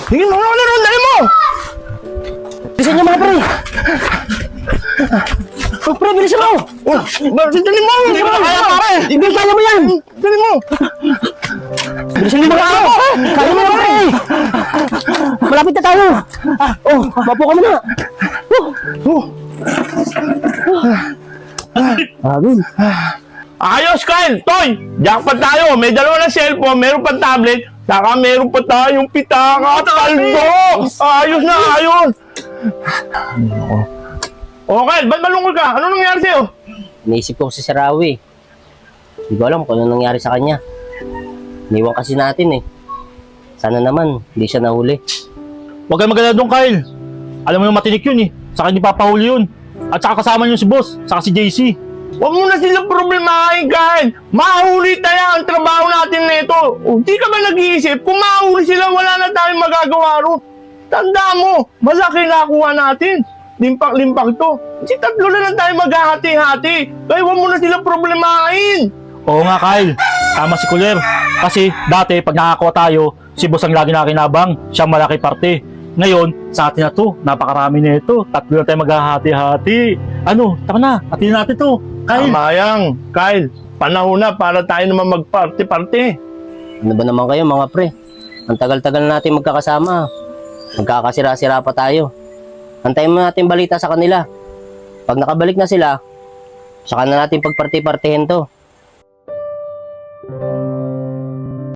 Sige mo, ano, dali mo! Bilisan niyo mga pre! Oh, pre, bilisan mo! Dali mo! Hindi mo na kaya, pare! Hindi, kaya mo yan! Dali mo! Bilisan niyo mga pre! Kaya mo yan, pre! Malapit na tayo! Oh, mapo ka muna! Agin. Ayos, Kyle! Toy! Jackpot tayo! May dalawa na cellphone, meron pa tablet, saka meron pa tayong pitaka at kalbo! Ayos na, ayos! Okay, ba't malungkot ka? Ano nangyari sa'yo? Naisip ko si Sarawi. Hindi ko alam kung ano nangyari sa kanya. Iniwan kasi natin eh. Sana naman, hindi siya nahuli. Huwag kang maganda doon, Kyle. Alam mo yung matinik yun eh. Saka hindi papahuli yun. At saka kasama niyo si boss, saka si JC. Huwag mo na silang problemahin, Kyle! Mahuli tayo ang trabaho natin nito! Hindi ka ba nag-iisip? Kung mahuli sila, wala na tayong magagawa ro. Tanda mo, malaki nakuha natin. Limpak-limpak to. Si tatlo na lang tayo maghahati-hati. Kaya huwag mo na silang problemahin. Oo nga, Kyle. Tama si Kuler. Kasi dati, pag nakakuha tayo, si boss ang lagi nakinabang. Siya malaki parte. Ngayon, sa atin na to, napakarami na ito. Tatlo na tayo maghahati-hati. Ano, tama na, atin natin to. Kyle. Tama yan, Kyle. Panahon na para tayo naman magparty-party. Ano ba naman kayo mga pre? Ang tagal-tagal na natin magkakasama. Magkakasira-sira pa tayo. Antayin mo natin balita sa kanila. Pag nakabalik na sila, saka na natin pagparty-partihin to.